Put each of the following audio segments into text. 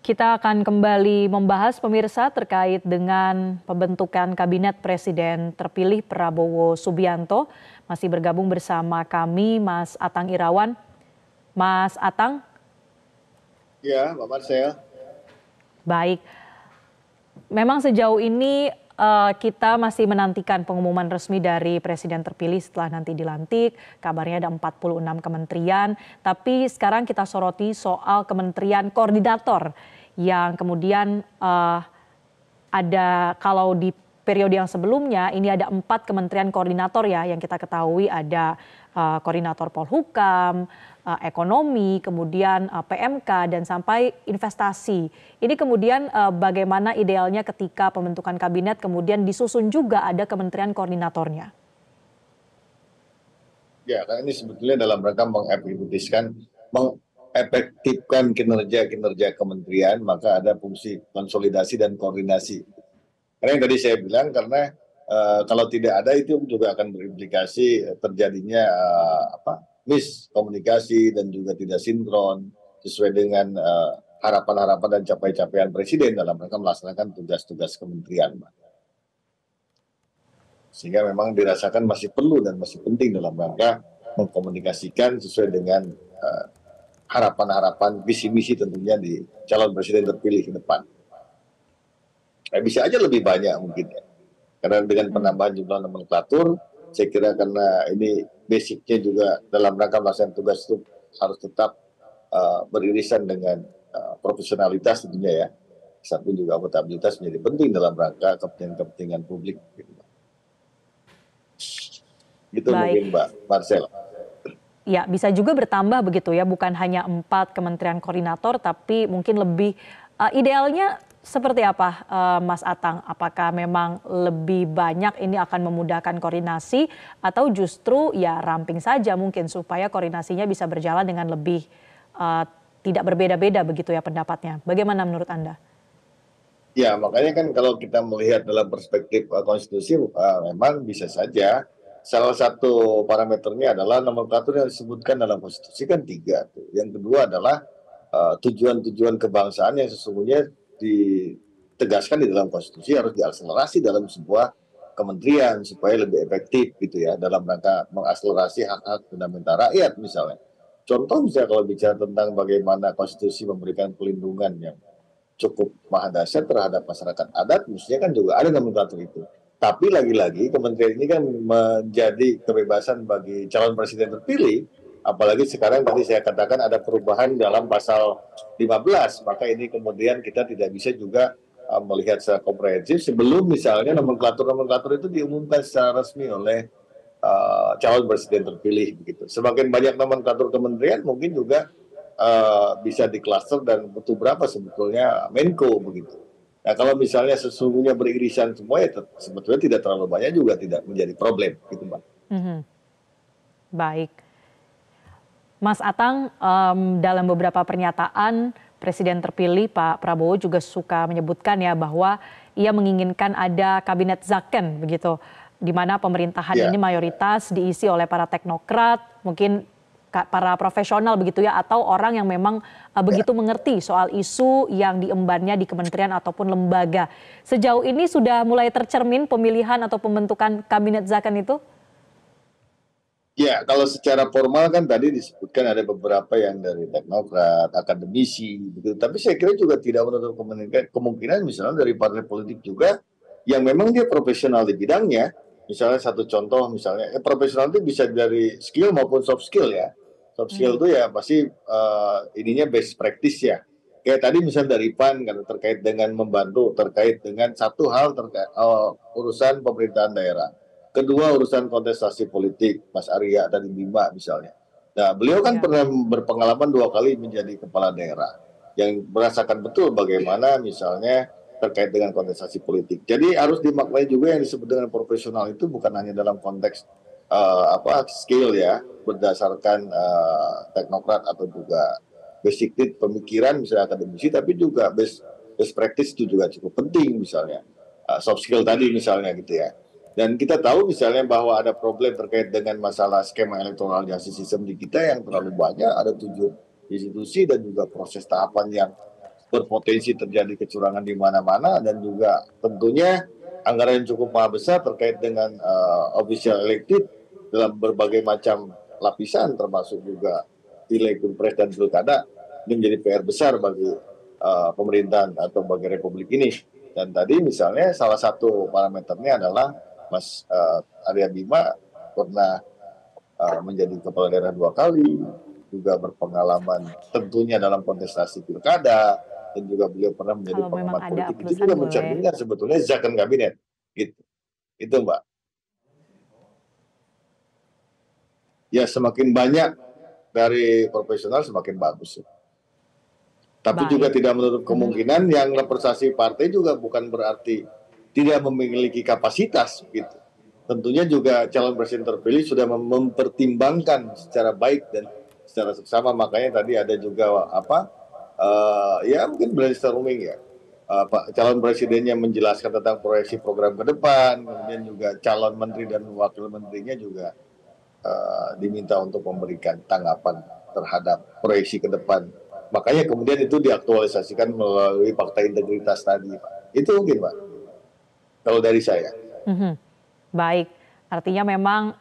Kita akan kembali membahas pemirsa terkait dengan pembentukan kabinet Presiden terpilih Prabowo Subianto. Masih bergabung bersama kami Mas Atang Irawan. Mas Atang. Ya, Pak Marcel. Baik. Memang sejauh ini kita masih menantikan pengumuman resmi dari Presiden terpilih setelah nanti dilantik. Kabarnya ada 46 kementerian. Tapi sekarang kita soroti soal Kementerian Koordinator yang kemudian ada, kalau di periode yang sebelumnya ini ada 4 kementerian koordinator ya yang kita ketahui, ada koordinator Polhukam, ekonomi, kemudian PMK dan sampai investasi. Ini kemudian bagaimana idealnya ketika pembentukan kabinet kemudian disusun juga ada kementerian koordinatornya. Ya, karena ini sebetulnya dalam rangka mengefektifkan kinerja kementerian, maka ada fungsi konsolidasi dan koordinasi. Karena yang tadi saya bilang, karena kalau tidak ada itu juga akan berimplikasi terjadinya miskomunikasi dan juga tidak sinkron sesuai dengan harapan-harapan dan capaian-capaian presiden dalam rangka melaksanakan tugas-tugas kementerian. Sehingga memang dirasakan masih perlu dan masih penting dalam rangka mengkomunikasikan sesuai dengan harapan-harapan visi-misi tentunya di calon presiden terpilih ke depan. Bisa aja lebih banyak mungkin ya. Karena dengan penambahan jumlah nomenklatur, saya kira karena ini basicnya juga dalam rangka melaksanakan tugas itu harus tetap beririsan dengan profesionalitas tentunya ya. Satu juga akuntabilitas menjadi penting dalam rangka kepentingan publik. Gitu. Baik. Mungkin Mbak Marcel. Ya, bisa juga bertambah begitu ya, bukan hanya 4 kementerian koordinator, tapi mungkin lebih idealnya seperti apa, Mas Atang? Apakah memang lebih banyak ini akan memudahkan koordinasi atau justru ya ramping saja mungkin supaya koordinasinya bisa berjalan dengan lebih tidak berbeda-beda begitu ya pendapatnya? Bagaimana menurut Anda? Ya, makanya kan kalau kita melihat dalam perspektif konstitusi, memang bisa saja salah satu parameternya adalah nomenklatur yang disebutkan dalam konstitusi kan 3 tuh. Yang kedua adalah tujuan-tujuan kebangsaan yang sesungguhnya ditegaskan di dalam konstitusi harus diakselerasi dalam sebuah kementerian supaya lebih efektif gitu ya dalam rangka mengakselerasi hak-hak fundamental rakyat misalnya. Contoh misalnya kalau bicara tentang bagaimana konstitusi memberikan pelindungan yang cukup maha dahsyat terhadap masyarakat adat, mestinya kan juga ada nomenklatur itu. Tapi lagi-lagi kementerian ini kan menjadi kebebasan bagi calon presiden terpilih, apalagi sekarang tadi saya katakan ada perubahan dalam pasal 15, maka ini kemudian kita tidak bisa juga melihat secara komprehensif sebelum misalnya nomenklatur-nomenklatur itu diumumkan secara resmi oleh calon presiden terpilih begitu. Semakin banyak nomenklatur kementerian mungkin juga bisa diklaster dan butuh berapa sebetulnya Menko begitu. Nah kalau misalnya sesungguhnya beririsan semua ya sebetulnya tidak terlalu banyak juga tidak menjadi problem gitu Mbak. Baik. Mas Atang, dalam beberapa pernyataan Presiden terpilih Pak Prabowo juga suka menyebutkan ya bahwa ia menginginkan ada kabinet Zaken begitu, di mana pemerintahan ini mayoritas diisi oleh para teknokrat, mungkin para profesional begitu ya, atau orang yang memang begitu mengerti soal isu yang diembannya di kementerian ataupun lembaga. Sejauh ini sudah mulai tercermin pemilihan atau pembentukan kabinet Zaken itu? Ya, kalau secara formal kan tadi disebutkan ada beberapa yang dari teknokrat, akademisi, begitu. Tapi saya kira juga tidak menutup kemungkinan misalnya dari partai politik juga yang memang dia profesional di bidangnya. Misalnya satu contoh, misalnya profesional itu bisa dari skill maupun soft skill ya. Soft skill itu ya pasti ininya best practice ya. Kayak tadi misalnya dari PAN kan terkait dengan membantu, terkait dengan satu hal terkait urusan pemerintahan daerah. Kedua urusan kontestasi politik, Mas Arya dan Bima misalnya. Nah, beliau kan pernah berpengalaman 2 kali menjadi kepala daerah yang merasakan betul bagaimana misalnya terkait dengan kontestasi politik. Jadi harus dimaknai juga yang disebut dengan profesional itu bukan hanya dalam konteks skill ya, berdasarkan teknokrat atau juga basic pemikiran misalnya akademisi, tapi juga best practice itu juga cukup penting misalnya. Soft skill tadi misalnya gitu ya. Dan kita tahu misalnya bahwa ada problem terkait dengan masalah skema electoral justice system di kita yang terlalu banyak, ada 7 institusi dan juga proses tahapan yang berpotensi terjadi kecurangan di mana-mana, dan juga tentunya anggaran yang cukup mahal besar terkait dengan official elected dalam berbagai macam lapisan, termasuk juga pileg, pilpres, dan pilkada. Ini menjadi PR besar bagi pemerintahan atau bagi republik ini. Dan tadi misalnya salah satu parameternya adalah Mas Arya Bima pernah menjadi kepala daerah 2 kali, juga berpengalaman tentunya dalam kontestasi pilkada, dan juga beliau pernah menjadi Kalau memang pengamat ada politik. Itu urusan juga boleh. mencerminkan sebetulnya zakon kabinet. Gitu. Itu Mbak. Ya semakin banyak dari profesional semakin bagus. Tapi juga Baik. tidak menutup kemungkinan yang representasi partai juga bukan berarti tidak memiliki kapasitas gitu. Tentunya juga calon presiden terpilih sudah mempertimbangkan secara baik dan secara seksama, makanya tadi ada juga ya mungkin brainstorming ya. Pak calon presidennya menjelaskan tentang proyeksi program ke depan, kemudian juga calon menteri dan wakil menterinya juga diminta untuk memberikan tanggapan terhadap proyeksi ke depan. Makanya kemudian itu diaktualisasikan melalui fakta integritas tadi, Pak. Itu mungkin, Pak, kalau dari saya. Baik, artinya memang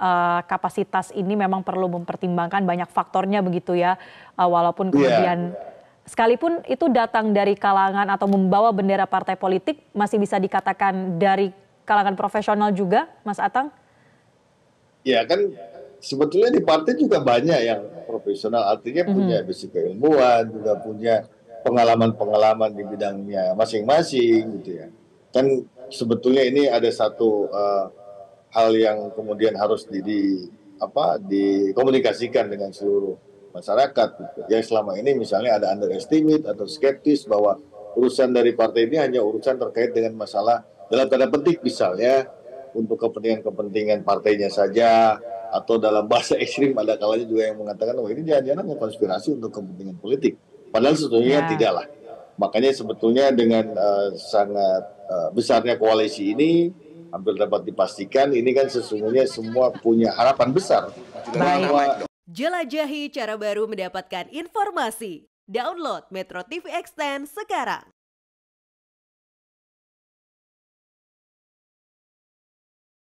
kapasitas ini memang perlu mempertimbangkan banyak faktornya begitu ya, walaupun kemudian sekalipun itu datang dari kalangan atau membawa bendera partai politik, masih bisa dikatakan dari kalangan profesional juga, Mas Atang? Ya kan sebetulnya di partai juga banyak yang profesional, artinya punya basic keilmuan, juga punya pengalaman-pengalaman di bidangnya masing-masing gitu ya. Kan sebetulnya ini ada satu hal yang kemudian harus dikomunikasikan dengan seluruh masyarakat gitu. Yang selama ini misalnya ada underestimate atau skeptis bahwa urusan dari partai ini hanya urusan terkait dengan masalah dalam tanda petik misalnya untuk kepentingan-kepentingan partainya saja, atau dalam bahasa ekstrim ada kalanya juga yang mengatakan wah ini jangan-jangan mau konspirasi untuk kepentingan politik. Padahal sebetulnya tidak lah. Makanya sebetulnya dengan sangat besarnya koalisi ini hampir dapat dipastikan ini kan sesungguhnya semua punya harapan besar. Baik. Jelajahi cara baru mendapatkan informasi. Download Metro TV Extend sekarang.